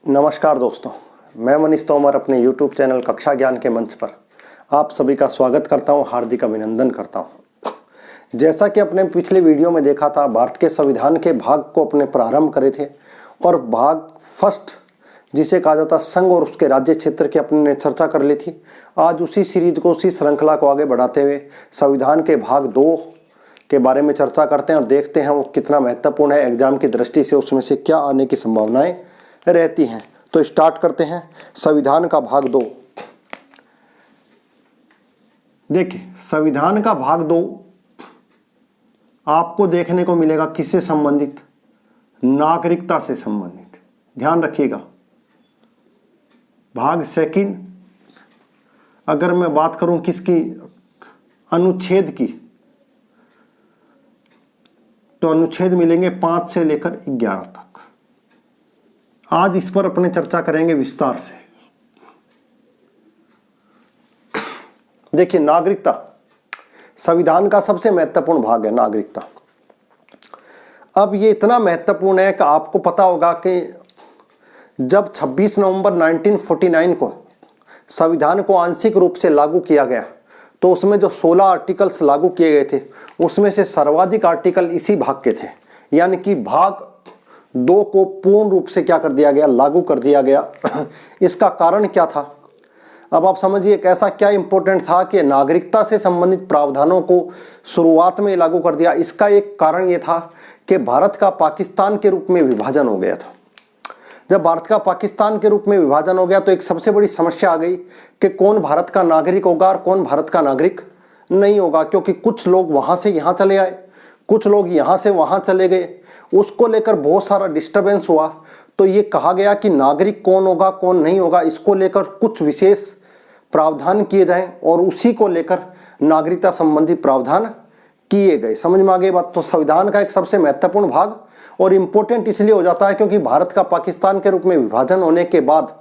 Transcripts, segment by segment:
नमस्कार दोस्तों, मैं मनीष तोमर अपने YouTube चैनल कक्षा ज्ञान के मंच पर आप सभी का स्वागत करता हूं, हार्दिक अभिनंदन करता हूं। जैसा कि अपने पिछले वीडियो में देखा था, भारत के संविधान के भाग को अपने प्रारंभ करे थे और भाग फर्स्ट जिसे कहा जाता संघ और उसके राज्य क्षेत्र की अपने चर्चा कर ली थी। आज उसी सीरीज को, उसी श्रृंखला को आगे बढ़ाते हुए संविधान के भाग 2 के बारे में चर्चा करते हैं और देखते हैं वो कितना महत्वपूर्ण है एग्जाम की दृष्टि से, उसमें से क्या आने की संभावनाएं रहती हैं। तो स्टार्ट करते हैं संविधान का भाग 2। देखिए, संविधान का भाग 2 आपको देखने को मिलेगा किससे संबंधित? नागरिकता से संबंधित। ध्यान रखिएगा। भाग सेकंड अगर मैं बात करूं किसकी, अनुच्छेद की, तो अनुच्छेद मिलेंगे 5 से लेकर 11 तक। आज इस पर अपने चर्चा करेंगे विस्तार से। देखिए, नागरिकता संविधान का सबसे महत्वपूर्ण भाग है, नागरिकता। अब ये इतना महत्वपूर्ण है कि आपको पता होगा कि जब 26 नवंबर 1949 को संविधान को आंशिक रूप से लागू किया गया, तो उसमें जो 16 आर्टिकल्स लागू किए गए थे, उसमें से सर्वाधिक आर्टिकल इसी भाग के थे। यानी कि भाग 2 को पूर्ण रूप से क्या कर दिया गया? लागू कर दिया गया। इसका कारण क्या था? अब आप समझिए कैसा क्या इंपॉर्टेंट था कि नागरिकता से संबंधित प्रावधानों को शुरुआत में लागू कर दिया। इसका एक कारण यह था कि भारत का पाकिस्तान के रूप में विभाजन हो गया था। जब भारत का पाकिस्तान के रूप में विभाजन हो गया तो एक सबसे बड़ी समस्या आ गई कि कौन भारत का नागरिक होगा और कौन भारत का नागरिक नहीं होगा, क्योंकि कुछ लोग वहां से यहां चले आए, कुछ लोग यहां से वहां चले गए। उसको लेकर बहुत सारा डिस्टरबेंस हुआ। तो ये कहा गया कि नागरिक कौन होगा कौन नहीं होगा, इसको लेकर कुछ विशेष प्रावधान किए जाएं और उसी को लेकर नागरिकता संबंधी प्रावधान किए गए। समझ में आ गई बात? तो संविधान का एक सबसे महत्वपूर्ण भाग और इंपॉर्टेंट इसलिए हो जाता है क्योंकि भारत का पाकिस्तान के रूप में विभाजन होने के बाद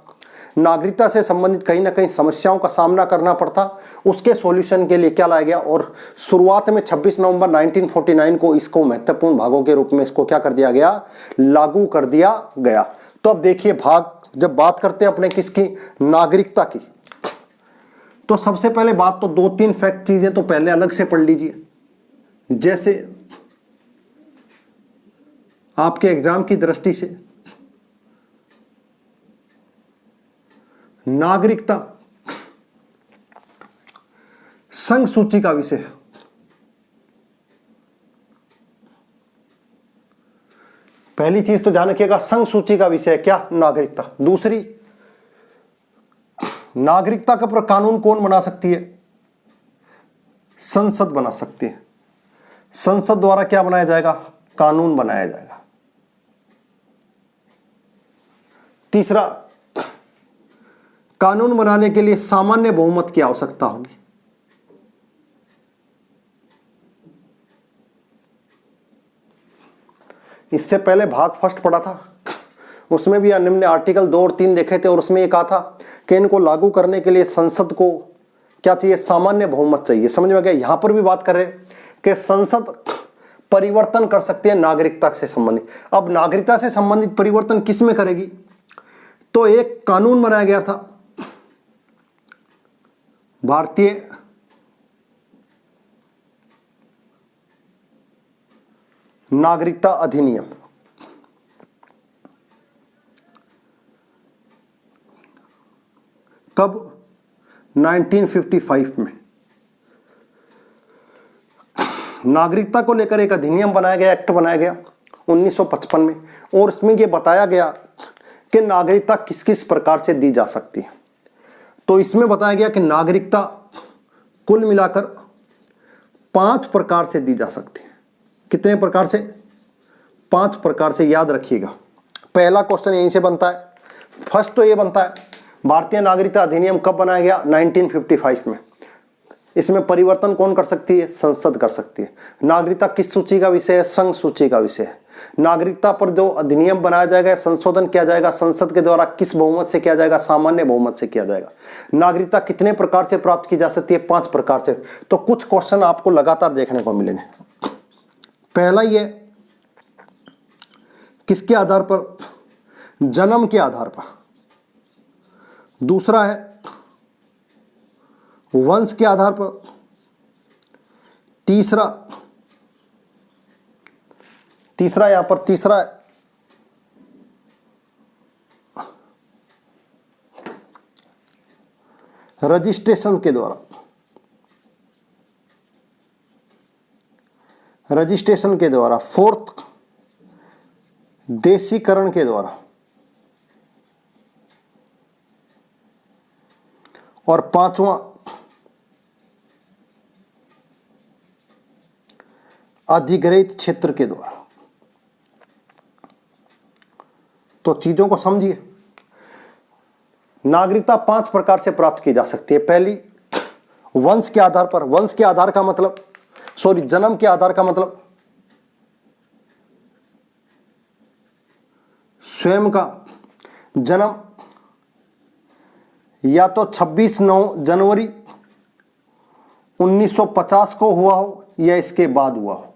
नागरिकता से संबंधित कहीं ना कहीं समस्याओं का सामना करना पड़ता। उसके सॉल्यूशन के लिए क्या लाया गया और शुरुआत में 26 नवंबर 1949 को इसको महत्वपूर्ण भागों के रूप में इसको क्या कर दिया गया? लागू कर दिया गया। तो अब देखिए, भाग जब बात करते हैं अपने किसकी? नागरिकता की, तो सबसे पहले बात तो 2-3 फैक्ट चीजें तो पहले अलग से पढ़ लीजिए। जैसे आपके एग्जाम की दृष्टि से नागरिकता संघ सूची का विषय है। पहली चीज तो ध्यान रखिएगा, संघ सूची का विषय है क्या? नागरिकता। दूसरी, नागरिकता के ऊपर कानून कौन बना सकती है? संसद बना सकती है। संसद द्वारा क्या बनाया जाएगा? कानून बनाया जाएगा। तीसरा, कानून बनाने के लिए सामान्य बहुमत की आवश्यकता होगी। इससे पहले भाग फर्स्ट पढ़ा था, उसमें भी हमने आर्टिकल 2 और 3 देखे थे और उसमें यह कहा था कि इनको लागू करने के लिए संसद को क्या चाहिए? सामान्य बहुमत चाहिए। समझ में आ गया? यहां पर भी बात कर रहे हैं कि संसद परिवर्तन कर सकती है नागरिकता से संबंधित। अब नागरिकता से संबंधित परिवर्तन किस में करेगी? तो एक कानून बनाया गया था, भारतीय नागरिकता अधिनियम। कब? 1955 में नागरिकता को लेकर एक अधिनियम बनाया गया, एक्ट बनाया गया 1955 में, और उसमें यह बताया गया कि नागरिकता किस किस प्रकार से दी जा सकती है। तो इसमें बताया गया कि नागरिकता कुल मिलाकर 5 प्रकार से दी जा सकती है। कितने प्रकार से? 5 प्रकार से, याद रखिएगा। पहला क्वेश्चन यहीं से बनता है। फर्स्ट तो ये बनता है, भारतीय नागरिकता अधिनियम कब बनाया गया? 1955 में। इसमें परिवर्तन कौन कर सकती है? संसद कर सकती है। नागरिकता किस सूची का विषय है? संघ सूची का विषय है। नागरिकता पर जो अधिनियम बनाया जाएगा, संशोधन किया जाएगा, संसद के द्वारा किस बहुमत से किया जाएगा? सामान्य बहुमत से किया जाएगा। नागरिकता कितने प्रकार से प्राप्त की जा सकती है? 5 प्रकार से। तो कुछ क्वेश्चन आपको लगातार देखने को मिलेंगे। पहला ये किसके आधार पर? जन्म के आधार पर। दूसरा है वंश के आधार पर। तीसरा यहां पर तीसरा है रजिस्ट्रेशन के द्वारा। रजिस्ट्रेशन के द्वारा। फोर्थ देशीकरण के द्वारा। और पांचवा अधिग्रहित क्षेत्र के द्वारा। तो चीजों को समझिए। नागरिकता 5 प्रकार से प्राप्त की जा सकती है। पहली वंश के आधार पर। वंश के आधार का मतलब, सॉरी, जन्म के आधार का मतलब स्वयं का जन्म या तो 26 जनवरी 1950 को हुआ हो या इसके बाद हुआ हो,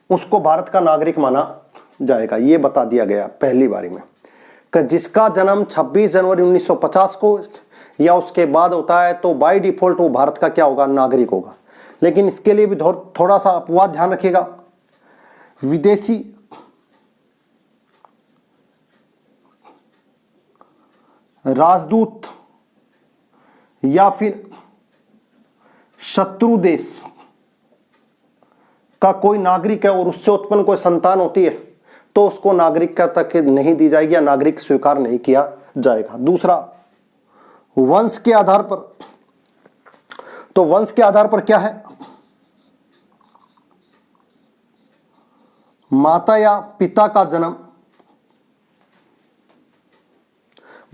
उसको भारत का नागरिक माना जाएगा। ये बता दिया गया पहली बारी में कि जिसका जन्म 26 जनवरी 1950 को या उसके बाद होता है तो बाय डिफॉल्ट वो भारत का क्या होगा? नागरिक होगा। लेकिन इसके लिए भी थोड़ा सा अपवाद ध्यान रखिएगा। विदेशी राजदूत या फिर शत्रु देश का कोई नागरिक है और उससे उत्पन्न कोई संतान होती है तो उसको नागरिकता तक नहीं दी जाएगी या नागरिक स्वीकार नहीं किया जाएगा। दूसरा वंश के आधार पर। तो वंश के आधार पर क्या है? माता या पिता का जन्म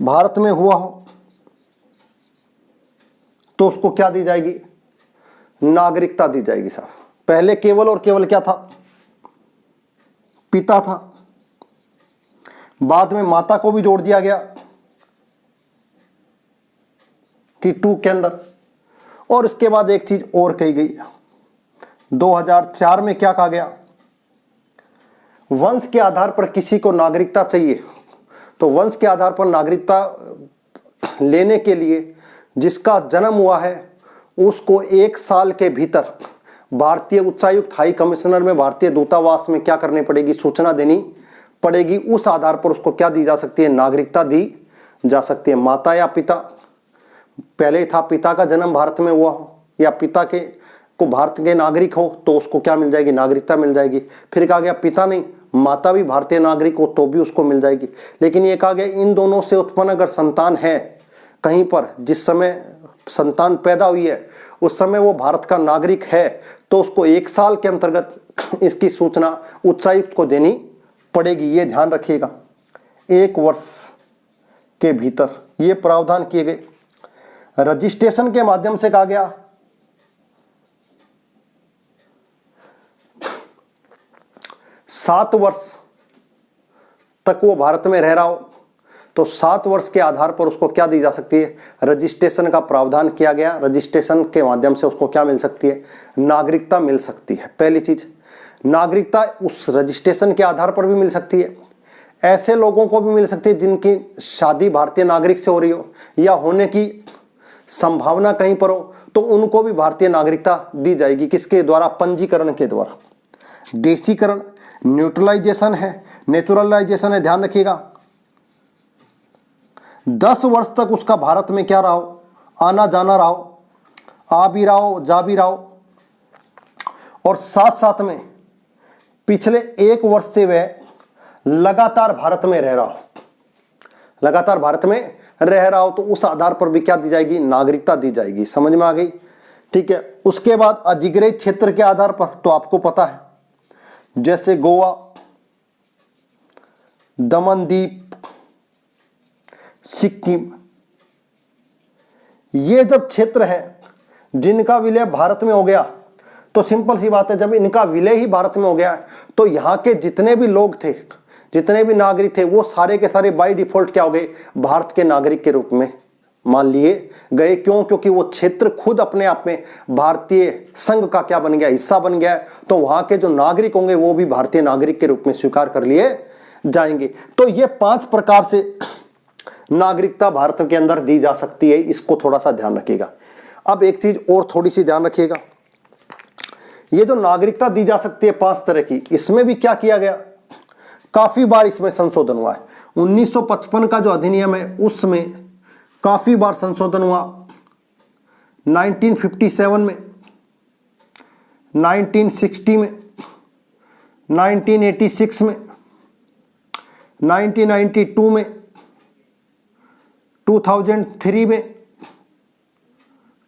भारत में हुआ हो तो उसको क्या दी जाएगी? नागरिकता दी जाएगी साहब। पहले केवल और केवल क्या था? पिता था। बाद में माता को भी जोड़ दिया गया T2 के अंदर। और इसके बाद एक चीज और कही गई, 2004 में क्या कहा गया? वंश के आधार पर किसी को नागरिकता चाहिए तो वंश के आधार पर नागरिकता लेने के लिए जिसका जन्म हुआ है उसको 1 साल के भीतर भारतीय उच्चायुक्त, हाई कमिश्नर में, भारतीय दूतावास में क्या करनी पड़ेगी? सूचना देनी पड़ेगी। उस आधार पर उसको क्या दी जा सकती है? नागरिकता दी जा सकती है। माता या पिता, पहले था पिता का जन्म भारत में हुआ हो या पिता के को भारत के नागरिक हो तो उसको क्या मिल जाएगी? नागरिकता मिल जाएगी। फिर कहा गया पिता नहीं, माता भी भारतीय नागरिक हो तो भी उसको मिल जाएगी। लेकिन ये कहा गया इन दोनों से उत्पन्न अगर संतान है कहीं पर, जिस समय संतान पैदा हुई है उस समय वो भारत का नागरिक है तो उसको 1 साल के अंतर्गत इसकी सूचना उच्चायुक्त को देनी पड़ेगी। ये ध्यान रखिएगा। 1 वर्ष के भीतर ये प्रावधान किए गए। रजिस्ट्रेशन के माध्यम से कहा गया 7 वर्ष तक वो भारत में रह रहा हो तो 7 वर्ष के आधार पर उसको क्या दी जा सकती है? रजिस्ट्रेशन का प्रावधान किया गया। रजिस्ट्रेशन के माध्यम से उसको क्या मिल सकती है? नागरिकता मिल सकती है। पहली चीज, नागरिकता उस रजिस्ट्रेशन के आधार पर भी मिल सकती है। ऐसे लोगों को भी मिल सकती है जिनकी शादी भारतीय नागरिक से हो रही हो या होने की संभावना कहीं पर हो तो उनको भी भारतीय नागरिकता दी जाएगी। किसके द्वारा? पंजीकरण के द्वारा। देशीकरण, न्यूट्रलाइजेशन है, नेचुरलाइजेशन है, ध्यान रखिएगा। 10 वर्ष तक उसका भारत में क्या रहा हो? आना जाना रहा हो, आ भी रहा हो, जा भी रहा हो। और साथ साथ में पिछले 1 वर्ष से वह लगातार भारत में रह रहा हो, लगातार भारत में रह रहा हो तो उस आधार पर भी क्या दी जाएगी? नागरिकता दी जाएगी। समझ में आ गई? ठीक है। उसके बाद अधिग्रहित क्षेत्र के आधार पर तो आपको पता है, जैसे गोवा, दमन दीप, सिक्किम, ये जब क्षेत्र है जिनका विलय भारत में हो गया, तो सिंपल सी बात है, जब इनका विलय ही भारत में हो गया है तो यहाँ के जितने भी लोग थे, जितने भी नागरिक थे, वो सारे के सारे बाय डिफॉल्ट क्या हो गए, भारत के नागरिक के रूप में मान लिए गए। क्यों? क्योंकि वो क्षेत्र खुद अपने आप में भारतीय संघ का क्या बन गया, हिस्सा बन गया है। तो वहां के जो नागरिक होंगे वो भी भारतीय नागरिक के रूप में स्वीकार कर लिए जाएंगे। तो ये 5 प्रकार से नागरिकता भारत के अंदर दी जा सकती है, इसको थोड़ा सा ध्यान रखिएगा। अब एक चीज और थोड़ी सी ध्यान रखिएगा, ये जो नागरिकता दी जा सकती है 5 तरह की, इसमें भी क्या किया गया, काफी बार इसमें संशोधन हुआ है। 1955 का जो अधिनियम है उसमें काफी बार संशोधन हुआ। 1957 में, 1960 में, 1986 में, 1992 में, 2003 में,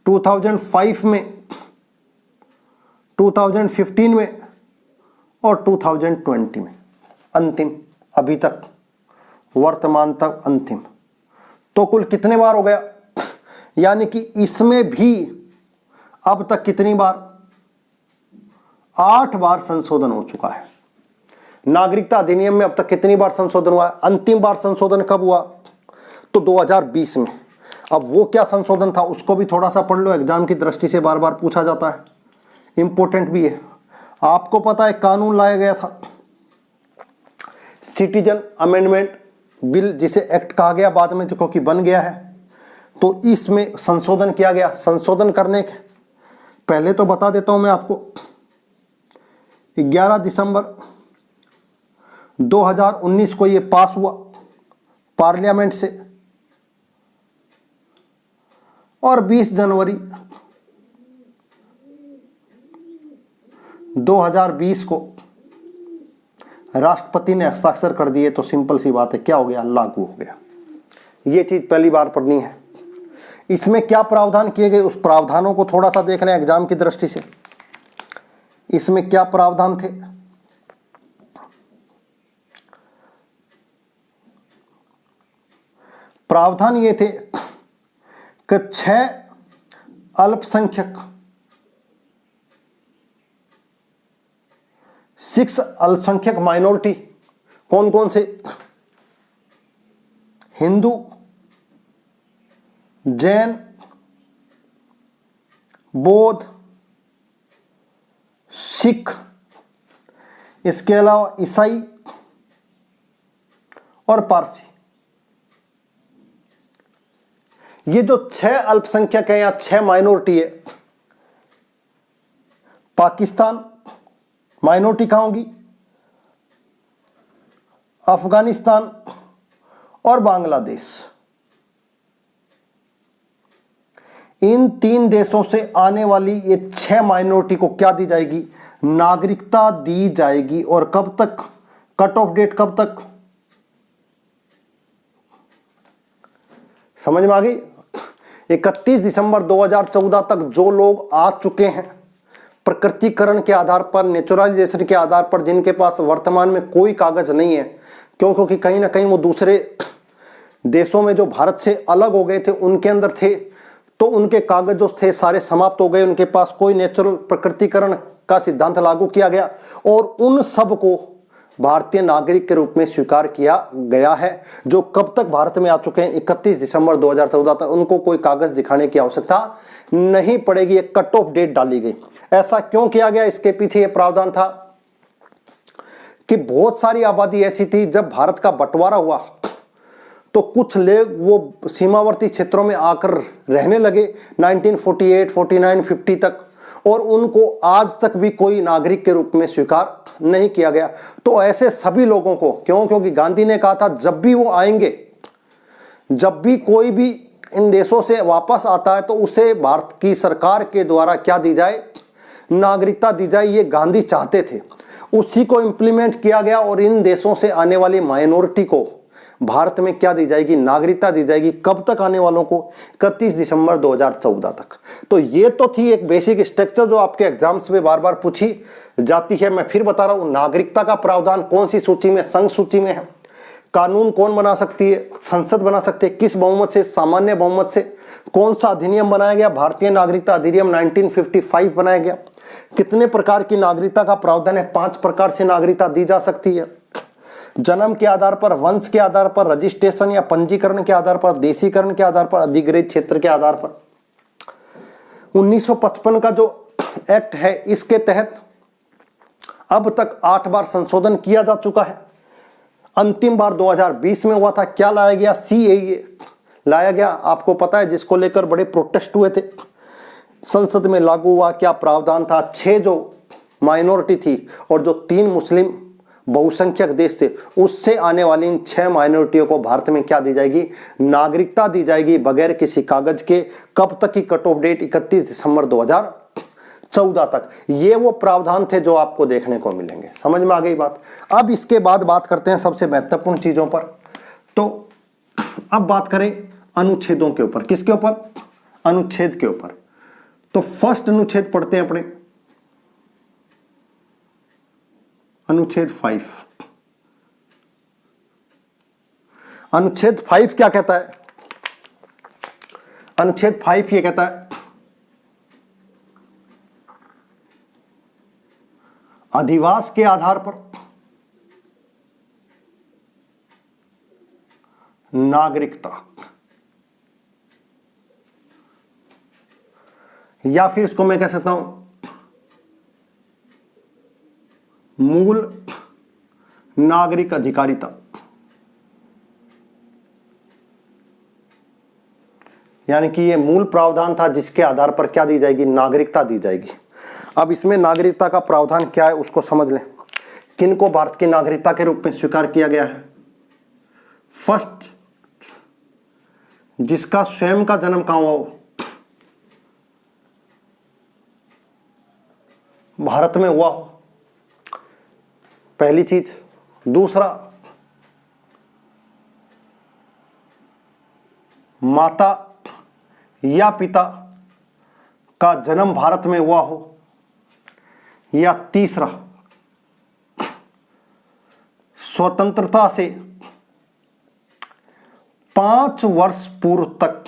2005 में, 2015 में और 2020 में। अंतिम, अभी तक वर्तमान तक अंतिम। तो कुल कितने बार हो गया, यानी कि इसमें भी अब तक कितनी बार, 8 बार संशोधन हो चुका है। नागरिकता अधिनियम में अब तक कितनी बार संशोधन हुआ है? अंतिम बार संशोधन कब हुआ? तो 2020 में। अब वो क्या संशोधन था उसको भी थोड़ा सा पढ़ लो, एग्जाम की दृष्टि से बार बार पूछा जाता है, इंपॉर्टेंट भी है। आपको पता है कानून लाया गया था, सिटीजन अमेंडमेंट बिल, जिसे एक्ट कहा गया बाद में, जो कि बन गया है। तो इसमें संशोधन किया गया। संशोधन करने के पहले तो बता देता हूं मैं आपको, 11 दिसंबर 2019 को ये पास हुआ पार्लियामेंट से, और 20 जनवरी 2020 को राष्ट्रपति ने हस्ताक्षर कर दिए। तो सिंपल सी बात है, क्या हो गया, लागू हो गया। ये चीज पहली बार पढ़नी है। इसमें क्या प्रावधान किए गए, उस प्रावधानों को थोड़ा सा देख लें एग्जाम की दृष्टि से। इसमें क्या प्रावधान थे, प्रावधान ये थे कि 6 अल्पसंख्यक, 6 अल्पसंख्यक माइनॉरिटी, कौन कौन से, हिंदू, जैन, बौद्ध, सिख, इसके अलावा ईसाई और पारसी। ये जो 6 अल्पसंख्यक है या 6 माइनॉरिटी है, पाकिस्तान माइनॉरिटी कहां होगी, अफगानिस्तान और बांग्लादेश, इन 3 देशों से आने वाली ये 6 माइनॉरिटी को क्या दी जाएगी, नागरिकता दी जाएगी। और कब तक, कट ऑफ डेट कब तक, समझ में आ गई, 31 दिसंबर 2014 तक जो लोग आ चुके हैं प्रकृतिकरण के आधार पर, नेचुरलाइजेशन के आधार पर, जिनके पास वर्तमान में कोई कागज नहीं है, क्योंकि कहीं ना कहीं वो दूसरे देशों में जो भारत से अलग हो गए थे उनके अंदर थे, तो उनके कागज जो थे सारे समाप्त हो गए, उनके पास कोई नेचुरल प्रकृतिकरण का सिद्धांत लागू किया गया और उन सब को भारतीय नागरिक के रूप में स्वीकार किया गया है। जो कब तक भारत में आ चुके हैं, 31 दिसंबर 2014 तक, उनको कोई कागज दिखाने की आवश्यकता नहीं पड़ेगी। एक कट ऑफ डेट डाली गई। ऐसा क्यों किया गया, इसके पीछे यह प्रावधान था कि बहुत सारी आबादी ऐसी थी, जब भारत का बंटवारा हुआ तो कुछ लोग वो सीमावर्ती क्षेत्रों में आकर रहने लगे 1948, 49, 50 तक, और उनको आज तक भी कोई नागरिक के रूप में स्वीकार नहीं किया गया। तो ऐसे सभी लोगों को, क्योंकि गांधी ने कहा था जब भी वो आएंगे, जब भी कोई भी इन देशों से वापस आता है तो उसे भारत की सरकार के द्वारा क्या दी जाए, नागरिकता दी जाए। ये गांधी चाहते थे, उसी को इंप्लीमेंट किया गया और इन देशों से आने वाली माइनॉरिटी को भारत में क्या दी जाएगी, नागरिकता दी जाएगी। कब तक आने वालों को, 31 दिसंबर 2014 तक। तो ये तो थी एक बेसिक स्ट्रक्चर जो आपके एग्जाम्स में बार बार पूछी जाती है। मैं फिर बता रहा हूं, नागरिकता का प्रावधान कौन सी सूची में, संघ सूची में है। कानून कौन बना सकती है? संसद बना सकती है। किस बहुमत से? सामान्य बहुमत से। कौन सा अधिनियम बनाया गया? भारतीय नागरिकता अधिनियम 1955 बनाया गया। कितने प्रकार की नागरिकता का प्रावधान है? 5 प्रकार से नागरिकता दी जा सकती है। जन्म के आधार पर, वंश के आधार पर, रजिस्ट्रेशन या पंजीकरण के आधार पर, देशीकरण के आधार पर, अधिग्रहित क्षेत्र के आधार पर। 1955 का जो एक्ट है, इसके तहत अब तक 8 बार संशोधन किया जा चुका है। अंतिम बार 2020 में हुआ था। क्या लाया गया? CAA लाया गया। आपको पता है, जिसको लेकर बड़े प्रोटेस्ट हुए थे। संसद में लागू हुआ। क्या प्रावधान था? 6 जो माइनॉरिटी थी और जो 3 मुस्लिम बहुसंख्यक देश थे, उससे आने वाली इन 6 माइनॉरिटियों को भारत में क्या दी जाएगी? नागरिकता दी जाएगी, बगैर किसी कागज के। कब तक की कट ऑफ डेट? 31 दिसंबर 2014 तक। ये वो प्रावधान थे जो आपको देखने को मिलेंगे। समझ में आ गई बात? अब इसके बाद बात करते हैं सबसे महत्वपूर्ण चीजों पर। तो अब बात करें अनुच्छेदों के ऊपर। किसके ऊपर? अनुच्छेद के ऊपर। तो फर्स्ट अनुच्छेद पढ़ते हैं अपने, अनुच्छेद 5। अनुच्छेद 5 क्या कहता है? अनुच्छेद 5 ये कहता है, अधिवास के आधार पर नागरिकता, या फिर इसको मैं कह सकता हूं मूल नागरिक अधिकारिता, यानी कि ये मूल प्रावधान था जिसके आधार पर क्या दी जाएगी? नागरिकता दी जाएगी। अब इसमें नागरिकता का प्रावधान क्या है उसको समझ लें। किनको भारत की नागरिकता के रूप में स्वीकार किया गया है? फर्स्ट, जिसका स्वयं का जन्म कहां हुआ हो, भारत में हुआ हो, पहली चीज। दूसरा, माता या पिता का जन्म भारत में हुआ हो। या तीसरा, स्वतंत्रता से 5 वर्ष पूर्व तक,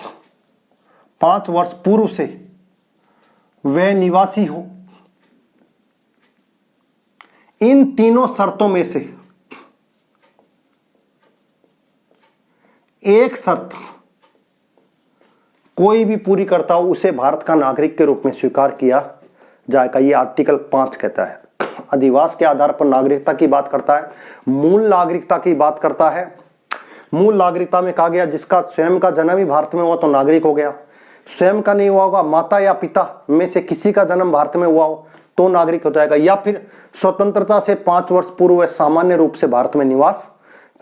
5 वर्ष पूर्व से वह निवासी हो। इन तीनों शर्तों में से एक शर्त कोई भी पूरी करता हो, उसे भारत का नागरिक के रूप में स्वीकार किया जाएगा। ये आर्टिकल 5 कहता है। अधिवास के आधार पर नागरिकता की बात करता है, मूल नागरिकता की बात करता है। मूल नागरिकता में कहा गया जिसका स्वयं का जन्म ही भारत में हुआ तो नागरिक हो गया। स्वयं का नहीं हुआ होगा, माता या पिता में से किसी का जन्म भारत में हुआ हो तो नागरिक हो जाएगा। या फिर स्वतंत्रता से 5 वर्ष पूर्व वह सामान्य रूप से भारत में निवास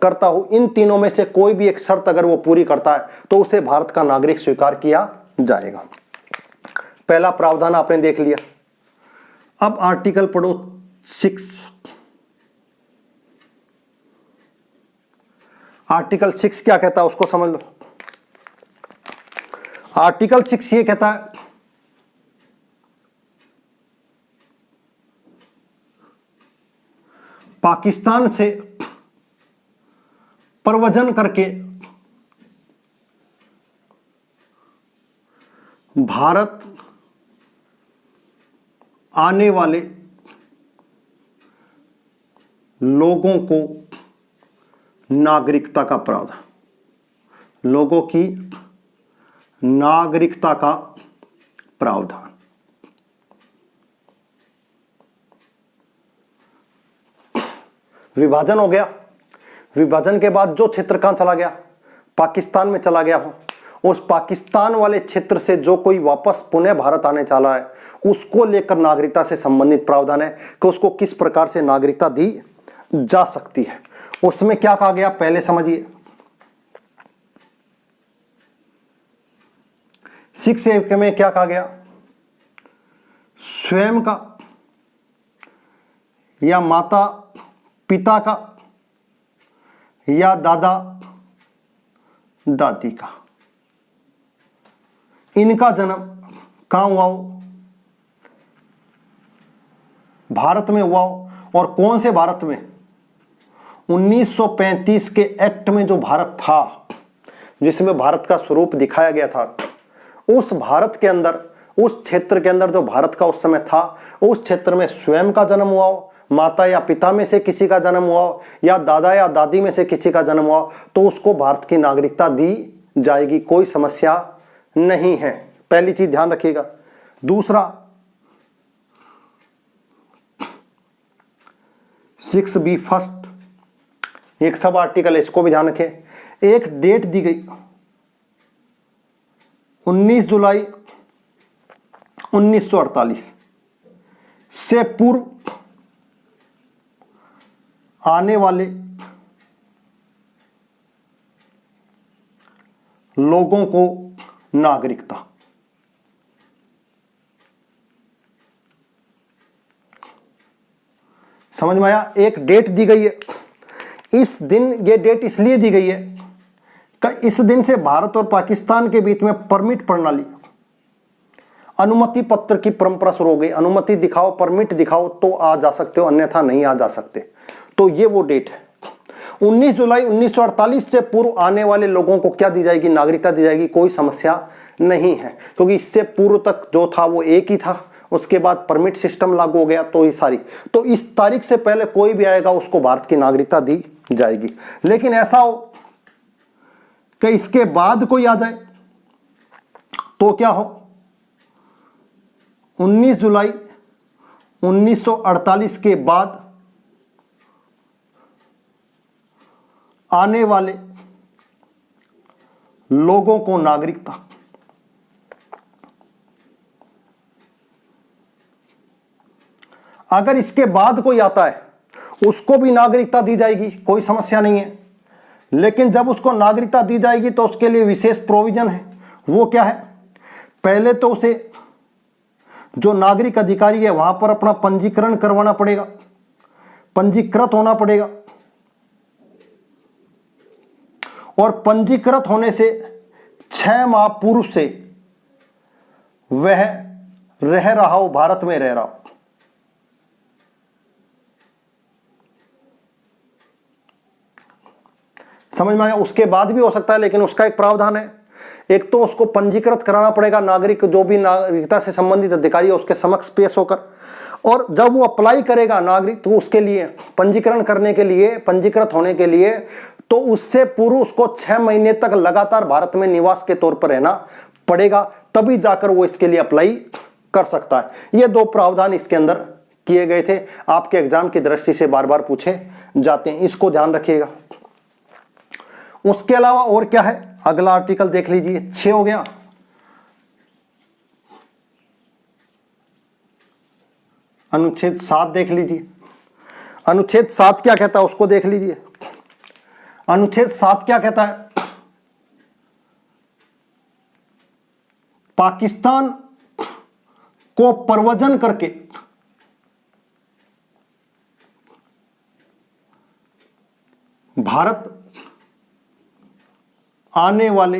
करता हो। इन तीनों में से कोई भी एक शर्त अगर वो पूरी करता है तो उसे भारत का नागरिक स्वीकार किया जाएगा। पहला प्रावधान आपने देख लिया। अब आर्टिकल पढ़ो 6। आर्टिकल 6 क्या कहता है उसको समझ लो। आर्टिकल 6 ये कहता है, पाकिस्तान से प्रव्रजन करके भारत आने वाले लोगों को नागरिकता का प्रावधान, लोगों की नागरिकता का प्रावधान। विभाजन हो गया। विभाजन के बाद जो क्षेत्र कहां चला गया? पाकिस्तान में चला गया हो। उस पाकिस्तान वाले क्षेत्र से जो कोई वापस पुनः भारत आने चला है उसको लेकर नागरिकता से संबंधित प्रावधान है कि उसको किस प्रकार से नागरिकता दी जा सकती है। उसमें क्या कहा गया पहले समझिए। 6A में क्या कहा गया? स्वयं का या माता पिता का या दादा दादी का, इनका जन्म कहां हुआ हो? भारत में हुआ हो। और कौन से भारत में? 1935 के एक्ट में जो भारत था, जिसमें भारत का स्वरूप दिखाया गया था, उस भारत के अंदर, उस क्षेत्र के अंदर जो भारत का उस समय था, उस क्षेत्र में स्वयं का जन्म हुआ हो, माता या पिता में से किसी का जन्म हुआ हो, या दादा या दादी में से किसी का जन्म हुआ हो, तो उसको भारत की नागरिकता दी जाएगी, कोई समस्या नहीं है। पहली चीज ध्यान रखिएगा। दूसरा, 6B फर्स्ट एक सब आर्टिकल है, इसको भी ध्यान रखें। एक डेट दी गई 19 जुलाई 1948 से पूर्व आने वाले लोगों को नागरिकता। समझ में आया? एक डेट दी गई है। इस दिन, ये डेट इसलिए दी गई है कि इस दिन से भारत और पाकिस्तान के बीच में परमिट प्रणाली, अनुमति पत्र की परंपरा शुरू हो गई। अनुमति दिखाओ, परमिट दिखाओ तो आ जा सकते हो, अन्यथा नहीं आ जा सकते। तो ये वो डेट है। 19 जुलाई 1948 से पूर्व आने वाले लोगों को क्या दी जाएगी? नागरिकता दी जाएगी, कोई समस्या नहीं है, क्योंकि इससे पूर्व तक जो था वो एक ही था, उसके बाद परमिट सिस्टम लागू हो गया। तो ये सारी, तो इस तारीख से पहले कोई भी आएगा उसको भारत की नागरिकता दी जाएगी। लेकिन ऐसा हो कि इसके बाद कोई आ जाए तो क्या हो? 19 जुलाई 1948 के बाद आने वाले लोगों को नागरिकता। अगर इसके बाद कोई आता है उसको भी नागरिकता दी जाएगी, कोई समस्या नहीं है। लेकिन जब उसको नागरिकता दी जाएगी तो उसके लिए विशेष प्रोविजन है। वो क्या है? पहले तो उसे जो नागरिक अधिकारी है वहां पर अपना पंजीकरण करवाना पड़ेगा, पंजीकृत होना पड़ेगा, और पंजीकृत होने से 6 माह पूर्व से वह रह रहा हो, भारत में रह रहा हो। समझ में आया? उसके बाद भी हो सकता है, लेकिन उसका एक प्रावधान है। एक तो उसको पंजीकृत कराना पड़ेगा, नागरिक जो भी नागरिकता से संबंधित अधिकारी है उसके समक्ष पेश होकर, और जब वो अप्लाई करेगा नागरिक तो उसके लिए पंजीकरण करने के लिए, पंजीकृत होने के लिए, तो उससे पूर्व उसको 6 महीने तक लगातार भारत में निवास के तौर पर रहना पड़ेगा, तभी जाकर वो इसके लिए अप्लाई कर सकता है। ये 2 प्रावधान इसके अंदर किए गए थे, आपके एग्जाम की दृष्टि से बार बार पूछे जाते हैं, इसको ध्यान रखिएगा। उसके अलावा और क्या है? अगला आर्टिकल देख लीजिए, 6 हो गया। अनुच्छेद 7 देख लीजिए। अनुच्छेद 7 क्या कहता है उसको देख लीजिए। अनुच्छेद 7 क्या कहता है? पाकिस्तान को प्रव्रजन करके भारत आने वाले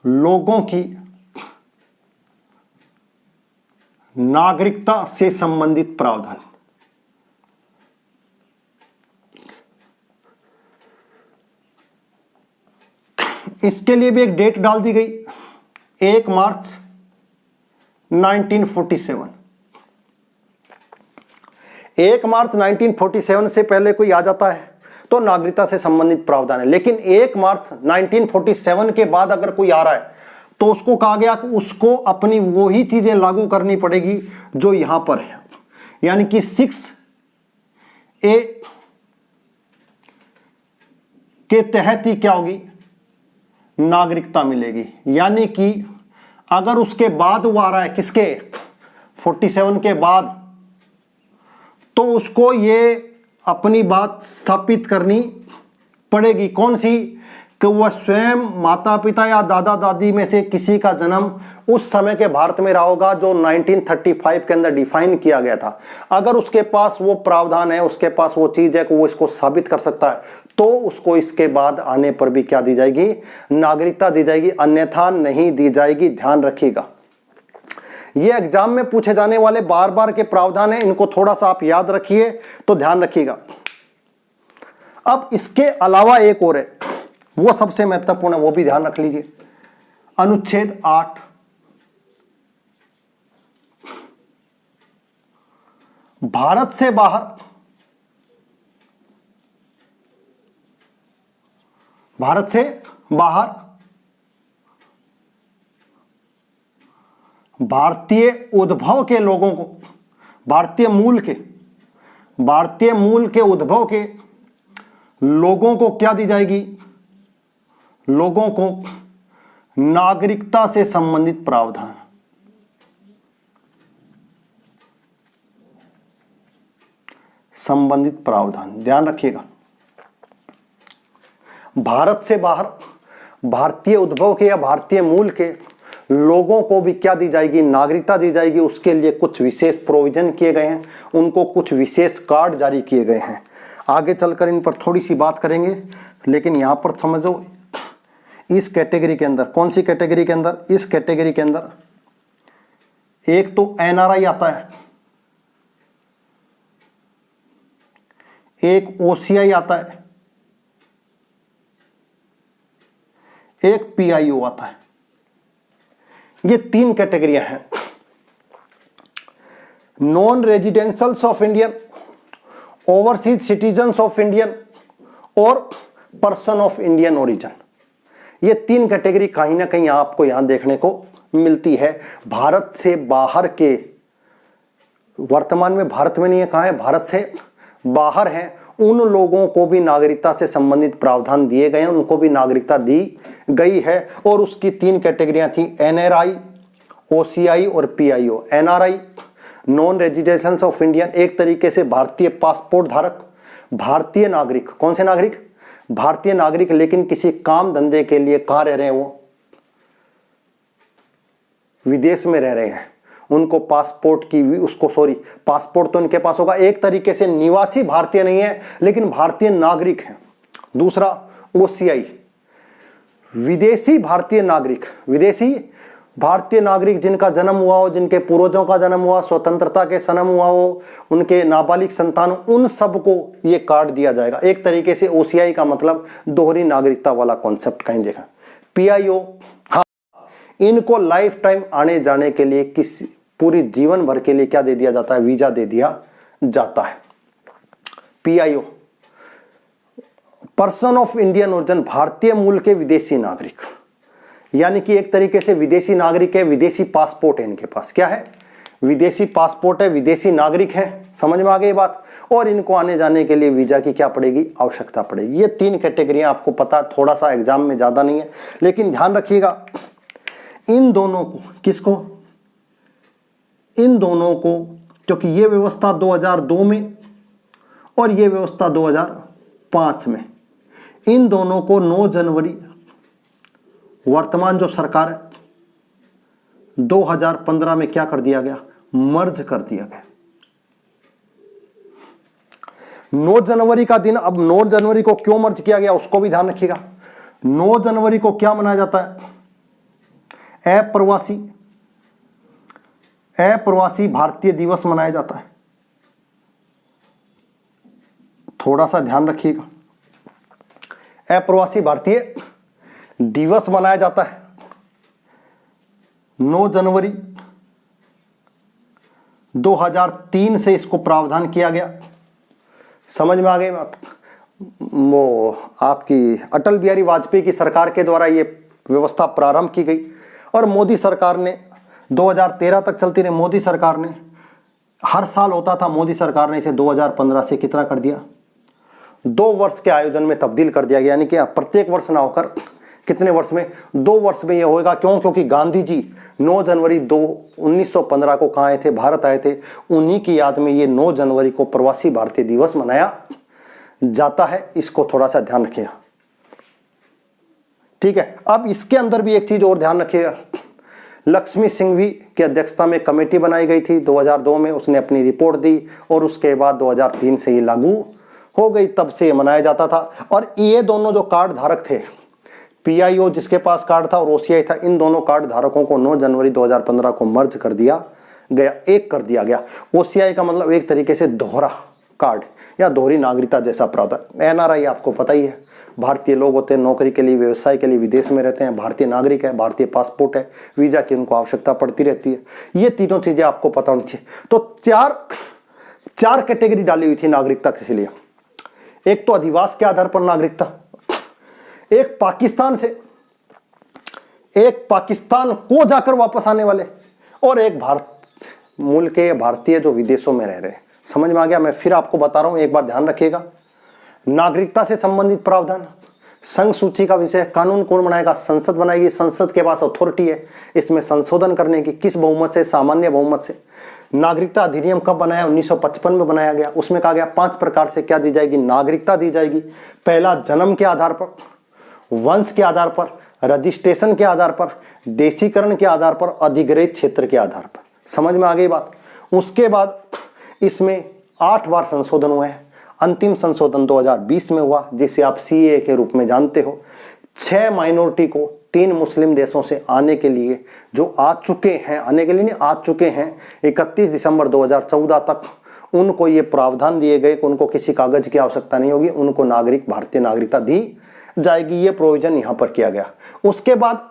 लोगों की नागरिकता से संबंधित प्रावधान। इसके लिए भी एक डेट डाल दी गई, 1 मार्च 1947। 1 मार्च 1947 से पहले कोई आ जाता है तो नागरिकता से संबंधित प्रावधान है। लेकिन 1 मार्च 1947 के बाद अगर कोई आ रहा है तो उसको कहा गया कि उसको अपनी वो ही चीजें लागू करनी पड़ेगी जो यहां पर है, यानी कि 6A के तहत ही क्या होगी? नागरिकता मिलेगी। यानी कि अगर उसके बाद वो आ रहा है, किसके? 47 के बाद, तो उसको ये अपनी बात स्थापित करनी पड़ेगी। कौन सी? कि वह स्वयं माता पिता या दादा दादी में से किसी का जन्म उस समय के भारत में रहा होगा जो 1935 के अंदर डिफाइन किया गया था। अगर उसके पास वो प्रावधान है, उसके पास वो चीज है कि वो इसको साबित कर सकता है, तो उसको इसके बाद आने पर भी क्या दी जाएगी? नागरिकता दी जाएगी, अन्यथा नहीं दी जाएगी। ध्यान रखिएगा, ये एग्जाम में पूछे जाने वाले बार बार के प्रावधान है, इनको थोड़ा सा आप याद रखिए तो ध्यान रखिएगा। अब इसके अलावा एक और है, वो सबसे महत्वपूर्ण है, वो भी ध्यान रख लीजिए। अनुच्छेद 8 भारत से बाहर भारतीय उद्भव के लोगों को, भारतीय मूल के उद्भव के लोगों को क्या दी जाएगी? लोगों को नागरिकता से संबंधित प्रावधान। ध्यान रखिएगा। भारत से बाहर भारतीय उद्भव के या भारतीय मूल के लोगों को भी क्या दी जाएगी? नागरिकता दी जाएगी। उसके लिए कुछ विशेष प्रोविजन किए गए हैं, उनको कुछ विशेष कार्ड जारी किए गए हैं। आगे चलकर इन पर थोड़ी सी बात करेंगे, लेकिन यहां पर समझो इस कैटेगरी के अंदर, कौन सी कैटेगरी के अंदर? इस कैटेगरी के अंदर एक तो एनआरआई आता है, एक ओसीआई आता है, एक पीआईओ आता है। ये 3 कैटेगरियां हैं। Non residentials of Indian, overseas citizens of Indian और पर्सन ऑफ इंडियन ओरिजिन। ये 3 कैटेगरी कहीं ना कहीं आपको यहां देखने को मिलती है। भारत से बाहर के, वर्तमान में भारत में नहीं है, कहां है? भारत से बाहर हैं, उन लोगों को भी नागरिकता से संबंधित प्रावधान दिए गए हैं, उनको भी नागरिकता दी गई है। और उसकी 3 कैटेगरियां थी, एनआरआई, ओसीआई और PIO. NRI non residentials of Indian, एक तरीके से भारतीय पासपोर्ट धारक, भारतीय नागरिक। कौन से नागरिक? भारतीय नागरिक, लेकिन किसी काम धंधे के लिए कहां रह रहे हैं? वो विदेश में रह रहे हैं, उनको पासपोर्ट की पासपोर्ट तो इनके पास होगा, एक तरीके से निवासी भारतीय नहीं है लेकिन भारतीय नागरिक हैं। दूसरा ओसीआई, विदेशी भारतीय नागरिक, विदेशी भारतीय नागरिक जिनका जन्म हुआ हो, जिनके पूर्वजों का जन्म हुआ, स्वतंत्रता के जन्म हुआ हो, उनके नाबालिग संतान, उन सबको ये कार्ड दिया जाएगा। एक तरीके से ओसीआई का मतलब दोहरी नागरिकता वाला कॉन्सेप्ट कहीं देखा। पीआईओ, हाँ, इनको लाइफ टाइम आने जाने के लिए, किसी पूरी जीवन भर के लिए क्या दे दिया जाता है? वीजा दे दिया जाता है। PIO person of Indian origin, भारतीय मूल के विदेशी नागरिक, यानी कि एक तरीके से विदेशी नागरिक है, विदेशी पासपोर्ट है इनके पास। क्या है? विदेशी पासपोर्ट है, विदेशी नागरिक है। समझ में आ गई बात? और इनको आने जाने के लिए वीजा की क्या पड़ेगी? आवश्यकता पड़ेगी। ये 3 कैटेगरियां आपको पता, थोड़ा सा एग्जाम में ज्यादा नहीं है, लेकिन ध्यान रखिएगा इन दोनों को। किसको? इन दोनों को, क्योंकि ये व्यवस्था 2002 में और ये व्यवस्था 2005 में, इन दोनों को 9 जनवरी, वर्तमान जो सरकार है, 2015 में क्या कर दिया गया? मर्ज कर दिया गया। 9 जनवरी का दिन, अब 9 जनवरी को क्यों मर्ज किया गया उसको भी ध्यान रखिएगा। 9 जनवरी को क्या मनाया जाता है? अप्रवासी भारतीय दिवस मनाया जाता है। थोड़ा सा ध्यान रखिएगा, अप्रवासी भारतीय दिवस मनाया जाता है 9 जनवरी 2003 से इसको प्रावधान किया गया। समझ में आ गई बात? वो आपकी अटल बिहारी वाजपेयी की सरकार के द्वारा ये व्यवस्था प्रारंभ की गई और मोदी सरकार ने 2013 तक चलती रही। मोदी सरकार ने, हर साल होता था, मोदी सरकार ने इसे 2015 से कितना कर दिया? 2 वर्ष के आयोजन में तब्दील कर दिया गया। यानी कि प्रत्येक वर्ष ना होकर कितने वर्ष में? 2 वर्ष में ये होगा। क्यों? क्योंकि गांधी जी 9 जनवरी 1915 को कहाँ आए थे? भारत आए थे। उन्हीं की याद में ये 9 जनवरी को प्रवासी भारतीय दिवस मनाया जाता है। इसको थोड़ा सा ध्यान रखिएगा, ठीक है। अब इसके अंदर भी एक चीज और ध्यान रखिएगा, लक्ष्मी सिंघवी की अध्यक्षता में कमेटी बनाई गई थी 2002 में, उसने अपनी रिपोर्ट दी और उसके बाद 2003 से ये लागू हो गई। तब से ये मनाया जाता था। और ये दोनों जो कार्ड धारक थे, PIO जिसके पास कार्ड था और OCI था, इन दोनों कार्ड धारकों को 9 जनवरी 2015 को मर्ज कर दिया गया, एक कर दिया गया। OCI का मतलब एक तरीके से दोहरा कार्ड या दोहरी नागरिकता जैसा प्रावधान। NRI आपको पता ही है, भारतीय लोग होते हैं, नौकरी के लिए, व्यवसाय के लिए विदेश में रहते हैं, भारतीय नागरिक है, भारतीय पासपोर्ट है, वीजा की उनको आवश्यकता पड़ती रहती है। ये तीनों चीजें आपको पता होनी चाहिए। तो चार कैटेगरी डाली हुई थी नागरिकता के लिए। एक तो अधिवास के आधार पर नागरिकता, एक पाकिस्तान को जाकर वापस आने वाले, और एक भारत मूल के भारतीय जो विदेशों में रह रहे हैं। समझ में आ गया? मैं फिर आपको बता रहा हूं, एक बार ध्यान रखिएगा। नागरिकता से संबंधित प्रावधान, संघ सूची का विषय, कानून कौन बनाएगा? संसद बनाएगी। संसद के पास अथॉरिटी है इसमें संशोधन करने की। किस बहुमत से? सामान्य बहुमत से। नागरिकता अधिनियम कब बनाया? 1955 में बनाया गया। उसमें कहा गया 5 प्रकार से क्या दी जाएगी? नागरिकता दी जाएगी। पहला, जन्म के आधार पर, वंश के आधार पर, रजिस्ट्रेशन के आधार पर, देशीकरण के आधार पर, अधिग्रहित क्षेत्र के आधार पर। समझ में आ गई बात? उसके बाद इसमें 8 बार संशोधन हुए हैं। अंतिम संशोधन 2020 में हुआ, जिसे आप CAA के रूप में जानते हो। 6 माइनॉरिटी को 3 मुस्लिम देशों से आने के लिए, जो आ चुके हैं, आने के लिए नहीं, आ चुके हैं 31 दिसंबर 2014 तक, उनको ये प्रावधान दिए गए कि उनको किसी कागज की आवश्यकता नहीं होगी, उनको भारतीय नागरिकता दी जाएगी। ये प्रोविजन यहां पर किया गया। उसके बाद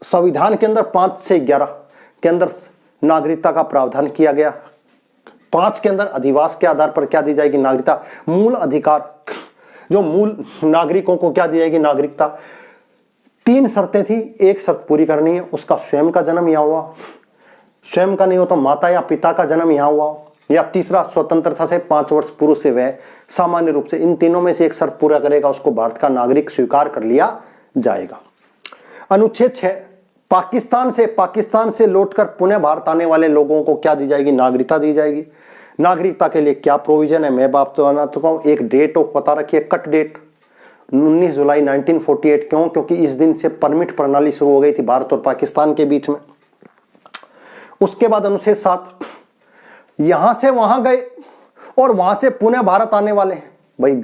संविधान के अंदर 5 से 11 के अंदर नागरिकता का प्रावधान किया गया। 5 के अंदर अधिवास के आधार पर क्या दी जाएगी? नागरिकता। मूल अधिकार, जो मूल नागरिकों को क्या दी जाएगी? नागरिकता। 3 शर्तें थी, एक शर्त पूरी करनी है, उसका स्वयं का जन्म यहाँ हुआ, स्वयं का नहीं हो तो माता या पिता का जन्म यहाँ हुआ, या तीसरा, स्वतंत्रता से 5 वर्ष पूर्व से वह सामान्य रूप से, इन तीनों में से एक शर्त पूरा करेगा, उसको भारत का नागरिक स्वीकार कर लिया जाएगा। अनुच्छेद 6, पाकिस्तान से लौटकर पुनः भारत आने वाले लोगों को क्या दी जाएगी? नागरिकता दी जाएगी। नागरिकता के लिए क्या प्रोविजन है? मैं बात बता चुका हूं। एक डेट ऑफ पता रखिए, कट डेट 19 जुलाई 1948। क्यों? क्योंकि इस दिन से परमिट प्रणाली शुरू हो गई थी भारत और पाकिस्तान के बीच में। उसके बाद अनुच्छेद 7, यहां से वहां गए और वहां से पुनः भारत आने वाले हैं। भाई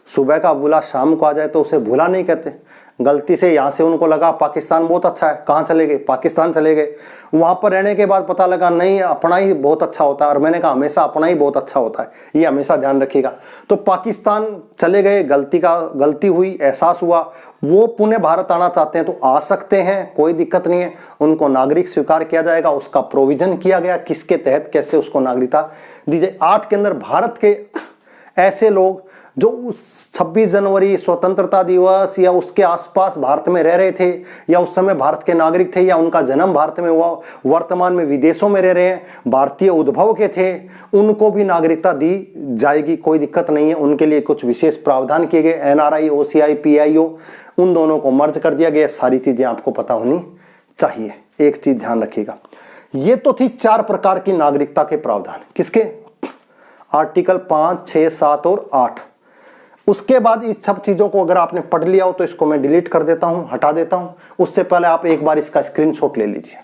सुबह का बुला शाम को आ जाए तो उसे भूला नहीं कहते। गलती से यहां से उनको लगा पाकिस्तान बहुत अच्छा है, कहां चले गए? पाकिस्तान चले गए। वहां पर रहने के बाद पता लगा नहीं, अपना ही बहुत अच्छा होता है। और मैंने कहा हमेशा अपना ही बहुत अच्छा होता है, ये हमेशा ध्यान रखिएगा। तो पाकिस्तान चले गए, गलती हुई, एहसास हुआ, वो पुनः भारत आना चाहते हैं तो आ सकते हैं, कोई दिक्कत नहीं है। उनको नागरिक स्वीकार किया जाएगा। उसका प्रोविजन किया गया, किसके तहत कैसे उसको नागरिकता दी जाए। 8 के अंदर भारत के ऐसे लोग जो उस 26 जनवरी स्वतंत्रता दिवस या उसके आसपास भारत में रह रहे थे, या उस समय भारत के नागरिक थे, या उनका जन्म भारत में हुआ, वर्तमान में विदेशों में रह रहे हैं, भारतीय उद्भव के थे, उनको भी नागरिकता दी जाएगी, कोई दिक्कत नहीं है। उनके लिए कुछ विशेष प्रावधान किए गए। NRI, OCI, PIO, उन दोनों को मर्ज कर दिया गया। सारी चीजें आपको पता होनी चाहिए। एक चीज ध्यान रखिएगा, ये तो थी 4 प्रकार की नागरिकता के प्रावधान। किसके? आर्टिकल 5, 6, 7 और 8। उसके बाद इस सब चीजों को अगर आपने पढ़ लिया हो तो इसको मैं डिलीट कर देता हूं, हटा देता हूं। उससे पहले आप एक बार इसका स्क्रीनशॉट ले लीजिए।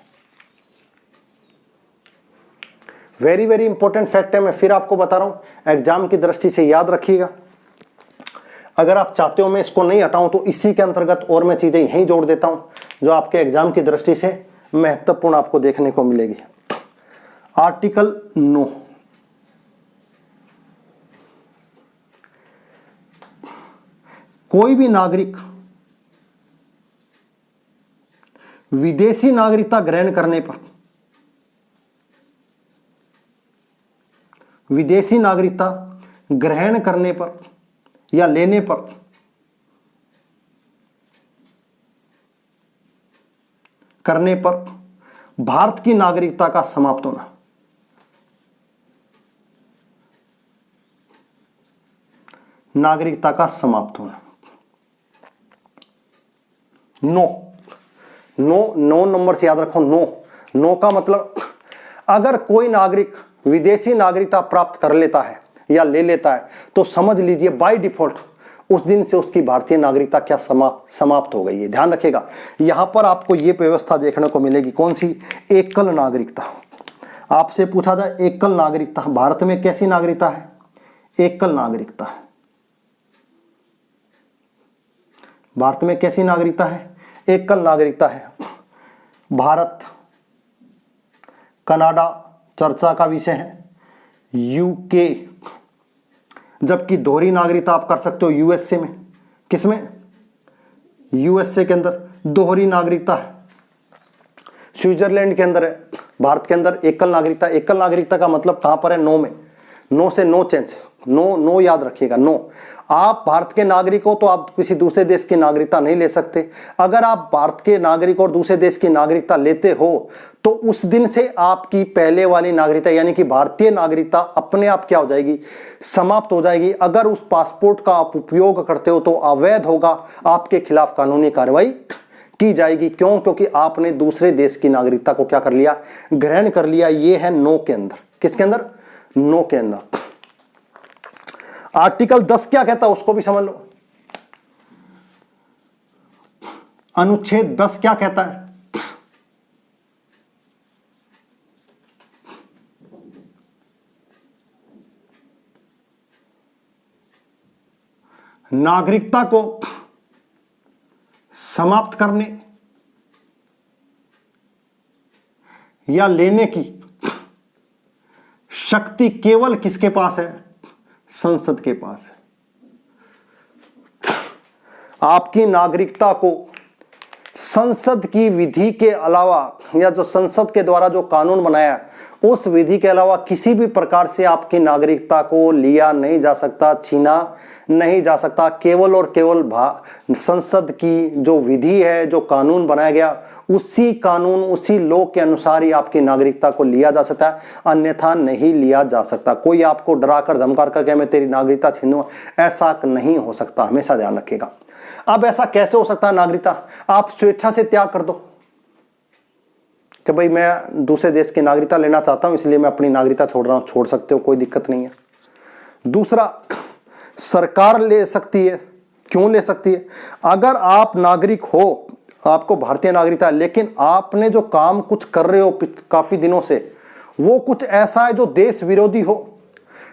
वेरी वेरी इंपॉर्टेंट फैक्ट है, मैं फिर आपको बता रहा हूं, एग्जाम की दृष्टि से याद रखिएगा। अगर आप चाहते हो मैं इसको नहीं हटाऊं तो इसी के अंतर्गत और मैं चीजें यहीं जोड़ देता हूं जो आपके एग्जाम की दृष्टि से महत्वपूर्ण आपको देखने को मिलेगी। आर्टिकल 9, कोई भी नागरिक विदेशी नागरिकता ग्रहण करने पर, विदेशी नागरिकता ग्रहण करने पर या लेने पर भारत की नागरिकता का समाप्त होना। नागरिकता का समाप्त होना। 9 नंबर से याद रखो। 9 का मतलब अगर कोई नागरिक विदेशी नागरिकता प्राप्त कर लेता है या ले लेता है तो समझ लीजिए बाय डिफॉल्ट उस दिन से उसकी भारतीय नागरिकता क्या समाप्त हो गई है। ध्यान रखिएगा, यहां पर आपको यह व्यवस्था देखने को मिलेगी। कौन सी? एकल नागरिकता। आपसे पूछा जाए एकल नागरिकता भारत में कैसी नागरिकता है? एकल नागरिकता है। भारत में कैसी नागरिकता है? एकल नागरिकता है। भारत, कनाडा चर्चा का विषय है, यूके, जबकि दोहरी नागरिकता आप कर सकते हो यूएसए में। किसमें? यूएसए के अंदर दोहरी नागरिकता है। स्विट्जरलैंड के अंदर है। भारत के अंदर एकल नागरिकता। एकल नागरिकता का मतलब कहां पर है? नो में। नो से नो चेंज, नो याद रखिएगा, नो। आप भारत के नागरिक हो तो आप किसी दूसरे देश की नागरिकता नहीं ले सकते। अगर आप भारत के नागरिक और दूसरे देश की नागरिकता लेते हो तो उस दिन से आपकी पहले वाली नागरिकता यानी कि भारतीय नागरिकता अपने आप क्या हो जाएगी? समाप्त हो जाएगी। अगर उस पासपोर्ट का आप उपयोग करते हो तो अवैध होगा, आपके खिलाफ कानूनी कार्रवाई की जाएगी। क्यों? क्योंकि आपने दूसरे देश की नागरिकता को क्या कर लिया? ग्रहण कर लिया। यह है नो के अंदर। किसके अंदर? नो के अंदर। आर्टिकल 10 क्या कहता है उसको भी समझ लो। अनुच्छेद 10 क्या कहता है? नागरिकता को समाप्त करने या लेने की शक्ति केवल किसके पास है? संसद के पास है। आपकी नागरिकता को संसद की विधि के अलावा या जो संसद के द्वारा जो कानून बनाया उस विधि के अलावा किसी भी प्रकार से आपकी नागरिकता को लिया नहीं जा सकता, छीना नहीं जा सकता। केवल और केवल संसद की जो विधि है, जो कानून बनाया गया, उसी कानून उसी लॉ के अनुसार ही आपकी नागरिकता को लिया जा सकता है, अन्यथा नहीं लिया जा सकता। कोई आपको डरा कर धमका कर मैं तेरी नागरिकता छीन लूंगा, ऐसा नहीं हो सकता, हमेशा ध्यान रखिएगा। अब ऐसा कैसे हो सकता है? नागरिकता आप स्वेच्छा से त्याग कर दो कि भाई मैं दूसरे देश की नागरिकता लेना चाहता हूं इसलिए मैं अपनी नागरिकता छोड़ रहा हूं, छोड़ सकते हो, कोई दिक्कत नहीं है। दूसरा, सरकार ले सकती है। क्यों ले सकती है? अगर आप नागरिक हो, आपको भारतीय नागरिकता है, लेकिन आपने जो काम कुछ कर रहे हो काफी दिनों से वो कुछ ऐसा है जो देश विरोधी हो,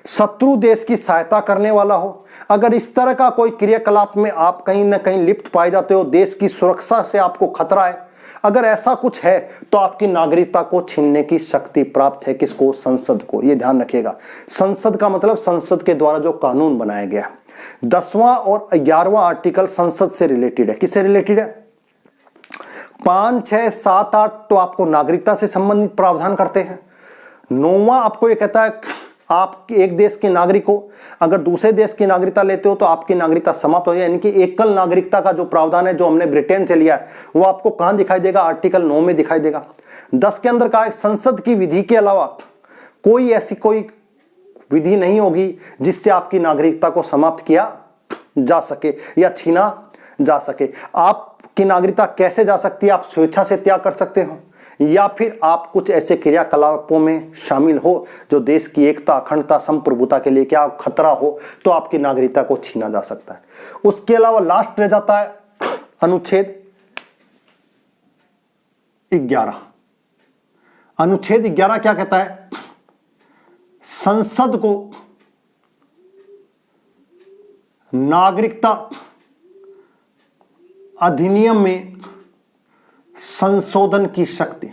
शत्रु देश की सहायता करने वाला हो, अगर इस तरह का कोई क्रियाकलाप में आप कहीं ना कहीं लिप्त पाए जाते हो, देश की सुरक्षा से आपको खतरा है, अगर ऐसा कुछ है तो आपकी नागरिकता को छीनने की शक्ति प्राप्त है। किसको? संसद को। यह ध्यान रखिएगा। संसद का मतलब संसद के द्वारा जो कानून बनाया गया। 10वां और 11वां आर्टिकल संसद से रिलेटेड है। किससे रिलेटेड है? 5, 6, 7, 8 तो आपको नागरिकता से संबंधित प्रावधान करते हैं। 9वां आपको यह कहता है आप एक देश के नागरिक हो, अगर दूसरे देश की नागरिकता लेते हो तो आपकी नागरिकता समाप्त हो जाए, यानी कि एकल नागरिकता का जो प्रावधान है जो हमने ब्रिटेन से लिया है वो आपको कहां दिखाई देगा? आर्टिकल 9 में दिखाई देगा। 10 के अंदर कहा है संसद की विधि के अलावा कोई ऐसी कोई विधि नहीं होगी जिससे आपकी नागरिकता को समाप्त किया जा सके या छीना जा सके। आपकी नागरिकता कैसे जा सकती है? आप स्वेच्छा से त्याग कर सकते हो या फिर आप कुछ ऐसे क्रियाकलापों में शामिल हो जो देश की एकता, अखंडता, संप्रभुता के लिए क्या खतरा हो, तो आपकी नागरिकता को छीना जा सकता है। उसके अलावा लास्ट रह जाता है अनुच्छेद 11। अनुच्छेद 11 क्या कहता है? संसद को नागरिकता अधिनियम में संशोधन की शक्ति,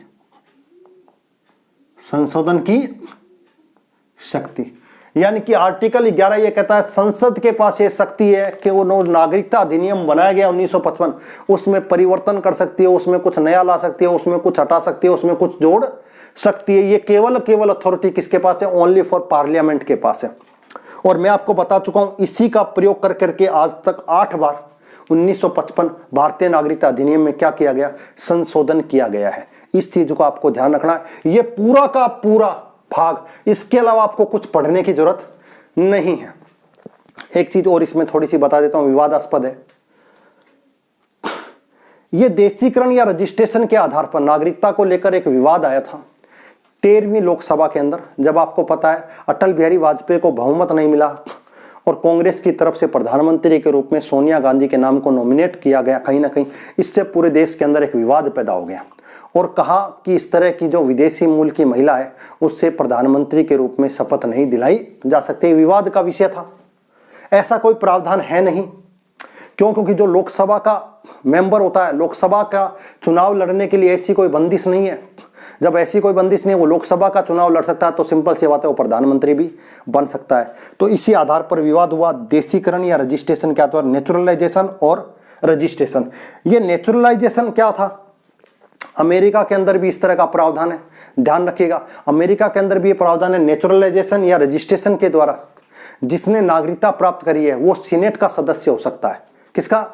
संशोधन की शक्ति, यानी कि आर्टिकल 11 यह कहता है संसद के पास यह शक्ति है कि वो नागरिकता अधिनियम बनाया गया 1955 उसमें परिवर्तन कर सकती है, उसमें कुछ नया ला सकती है, उसमें कुछ हटा सकती है, उसमें कुछ जोड़ सकती है। ये केवल अथॉरिटी किसके पास है? ओनली फॉर पार्लियामेंट के पास है। और मैं आपको बता चुका हूं इसी का प्रयोग कर करके आज तक 8 बार 1955 भारतीय नागरिकता अधिनियम में क्या किया गया? संशोधन किया गया है। इस चीज को आपको ध्यान रखना है। ये पूरा का पूरा भाग, इसके अलावा आपको कुछ पढ़ने की जरूरत नहीं है। एक चीज और इसमें थोड़ी सी बता देता हूं, विवादास्पद है। यह देशीकरण या रजिस्ट्रेशन के आधार पर नागरिकता को लेकर एक विवाद आया था 13वीं लोकसभा के अंदर, जब आपको पता है अटल बिहारी वाजपेयी को बहुमत नहीं मिला और कांग्रेस की तरफ से प्रधानमंत्री के रूप में सोनिया गांधी के नाम को नॉमिनेट किया गया। कहीं ना कहीं इससे पूरे देश के अंदर एक विवाद पैदा हो गया और कहा कि इस तरह की जो विदेशी मूल की महिला है उससे प्रधानमंत्री के रूप में शपथ नहीं दिलाई जा सकती। विवाद का विषय था। ऐसा कोई प्रावधान है नहीं। क्यों? क्योंकि जो लोकसभा का मेंबर होता है, लोकसभा का चुनाव लड़ने के लिए ऐसी कोई बंदिश नहीं है। जब ऐसी कोई बंदिश नहीं है, वो लोकसभा का चुनाव लड़ सकता है, तो सिंपल सी बात है वो प्रधानमंत्री भी बन सकता है। तो इसी आधार पर विवाद हुआ। देशीकरण या रजिस्ट्रेशन क्या था? नेचुरलाइजेशन और रजिस्ट्रेशन। ये नेचुरलाइजेशन क्या था? अमेरिका के अंदर भी इस तरह का प्रावधान है, ध्यान रखिएगा। अमेरिका के अंदर भी ये प्रावधान है। नेचुरलाइजेशन या रजिस्ट्रेशन के द्वारा जिसने नागरिकता प्राप्त करी है वो सीनेट का सदस्य हो सकता है। किसका?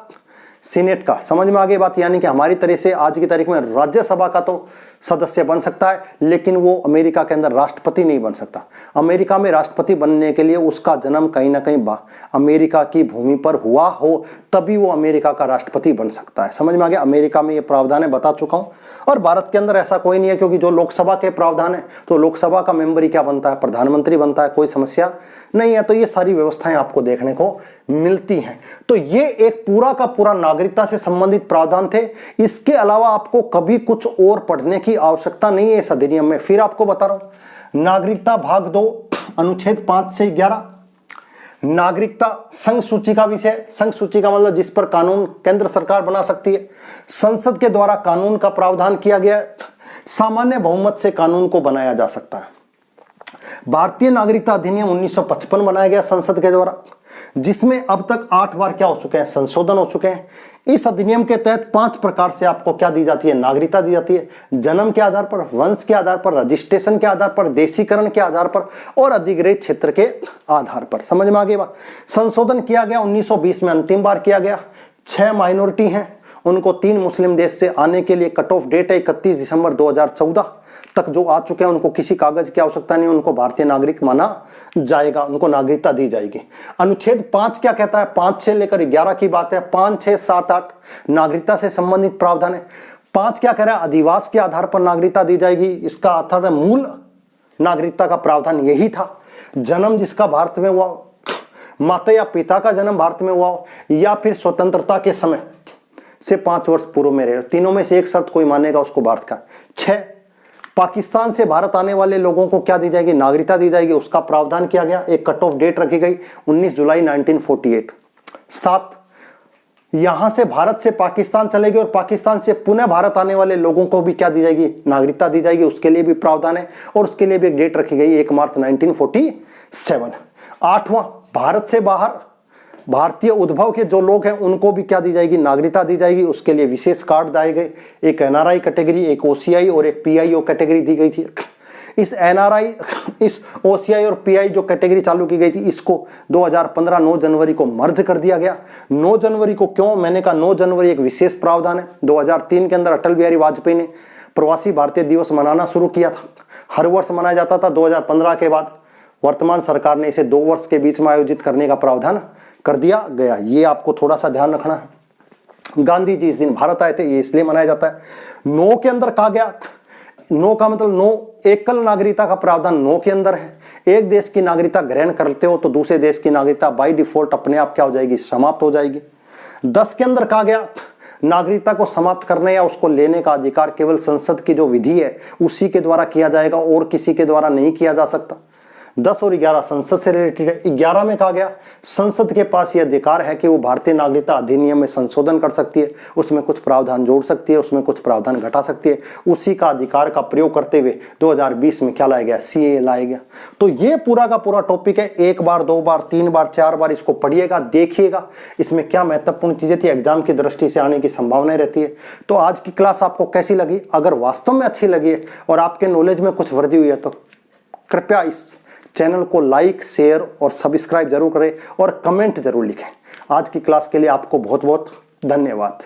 सीनेट का। समझ में आ गई बात? यानी कि हमारी तरह से आज की तारीख में राज्यसभा का तो सदस्य बन सकता है, लेकिन वो अमेरिका के अंदर राष्ट्रपति नहीं बन सकता। अमेरिका में राष्ट्रपति बनने के लिए उसका जन्म कहीं ना कहीं अमेरिका की भूमि पर हुआ हो, तभी वो अमेरिका का राष्ट्रपति बन सकता है। समझ में आ गया? अमेरिका में ये प्रावधान है, बता चुका हूं। और भारत के अंदर ऐसा कोई नहीं है, क्योंकि जो लोकसभा के प्रावधान है तो लोकसभा का मेंबर ही क्या बनता है? प्रधानमंत्री बनता है। कोई समस्या नहीं है। तो ये सारी व्यवस्थाएं आपको देखने को मिलती हैं। तो ये एक पूरा का पूरा नागरिकता से संबंधित प्रावधान थे। इसके अलावा आपको कभी कुछ और पढ़ने की आवश्यकता नहीं है इस अधिनियम में। फिर आपको बता रहा हूं, नागरिकता भाग 2 अनुच्छेद 5 से 11, नागरिकता संघ सूची का विषय। संघ सूची का मतलब जिस पर कानून केंद्र सरकार बना सकती है। संसद के द्वारा कानून का प्रावधान किया गया है। सामान्य बहुमत से कानून को बनाया जा सकता है। भारतीय नागरिकता अधिनियम 1955 बनाया गया संसद के द्वारा, जिसमें अब तक 8 बार क्या हो चुके हैं? संशोधन हो चुके हैं। इस अधिनियम के तहत 5 प्रकार से आपको क्या दी जाती है? नागरिकता दी जाती है। जन्म के आधार पर, वंश के आधार पर, रजिस्ट्रेशन के आधार पर, देशीकरण के आधार पर और अधिग्रहित क्षेत्र के आधार पर। समझ में आ गई बात? संशोधन किया गया 1920 में, अंतिम बार किया गया। 6 माइनॉरिटी हैं, उनको 3 मुस्लिम देश से आने के लिए कट ऑफ डेट है 31 दिसंबर 2014 तक। जो आ चुके हैं उनको किसी कागज की आवश्यकता नहीं, उनको भारतीय नागरिक माना जाएगा, उनको नागरिकता दी जाएगी। अनुच्छेद 5 क्या कहता है? 5 से लेकर 11 की बात है। 5, 6, 7, 8 नागरिकता से संबंधित प्रावधान है। 5 क्या कह रहा है? अधिवास के आधार पर नागरिकता दी जाएगी। इसका अर्थ है मूल नागरिकता का प्रावधान यही था। जन्म जिसका भारत में हुआ, माता या पिता का जन्म भारत में हुआ, या फिर स्वतंत्रता के समय से 5 वर्ष पूर्व में रहे, तीनों में से एक शर्त कोई मानेगा उसको भारत का। 6, पाकिस्तान से भारत आने वाले लोगों को क्या दी जाएगी? नागरिकता दी जाएगी। उसका प्रावधान किया गया, एक कट ऑफ डेट रखी गई 19 जुलाई 1948। 7, यहां से भारत से पाकिस्तान चलेगी और पाकिस्तान से पुनः भारत आने वाले लोगों को भी क्या दी जाएगी? नागरिकता दी जाएगी। उसके लिए भी प्रावधान है और उसके लिए भी एक डेट रखी गई 1 मार्च 1947। 8वां, भारत से बाहर भारतीय उद्भव के जो लोग हैं उनको भी क्या दी जाएगी? नागरिकता दी जाएगी। उसके लिए विशेष कार्ड दिए गए, एक एनआरआई कैटेगरी, एक ओसीआई और एक पीआईओ कैटेगरी दी गई थी। इस एनआरआई, इस ओसीआई और पीआई जो कैटेगरी चालू की गई थी, इसको 2015 9 जनवरी को मर्ज कर दिया गया। 9 जनवरी को क्यों? मैंने कहा 9 जनवरी एक विशेष प्रावधान है। 2003 के अंदर अटल बिहारी वाजपेयी ने प्रवासी भारतीय दिवस मनाना शुरू किया था। हर वर्ष मनाया जाता था। 2015 के बाद वर्तमान सरकार ने इसे 2 वर्ष के बीच में आयोजित करने का प्रावधान कर दिया गया। ये आपको थोड़ा सा ध्यान रखना है। गांधी जी इस दिन भारत आए थे, ये इसलिए मनाया जाता है। 9 के अंदर कहा गया, 9 का मतलब 9 एकल नागरिकता का प्रावधान 9 के अंदर है। एक देश की नागरिकता ग्रहण करते हो तो दूसरे देश की नागरिकता बाय डिफॉल्ट अपने आप क्या हो जाएगी? समाप्त हो जाएगी। 10 के अंदर कहा गया नागरिकता को समाप्त करने या उसको लेने का अधिकार केवल संसद की जो विधि है उसी के द्वारा किया जाएगा और किसी के द्वारा नहीं किया जा सकता। 10 और 11 संसद से रिलेटेड है। 11 में कहा गया संसद के पास यह अधिकार है कि वो भारतीय नागरिकता अधिनियम में संशोधन कर सकती है, उसमें कुछ प्रावधान जोड़ सकती है, उसमें कुछ प्रावधान घटा सकती है। उसी का अधिकार का प्रयोग करते हुए 2020 में क्या लाया गया? सीएए लाया गया। तो ये पूरा का पूरा टॉपिक है। 1 बार 2 बार 3 बार 4 बार इसको पढ़िएगा, देखिएगा इसमें क्या महत्वपूर्ण चीजें थी, एग्जाम की दृष्टि से आने की संभावनाएं रहती है। तो आज की क्लास आपको कैसी लगी? अगर वास्तव में अच्छी लगी है और आपके नॉलेज में कुछ वृद्धि हुई है तो कृपया इस चैनल को लाइक, शेयर और सब्सक्राइब जरूर करें और कमेंट जरूर लिखें। आज की क्लास के लिए आपको बहुत बहुत धन्यवाद।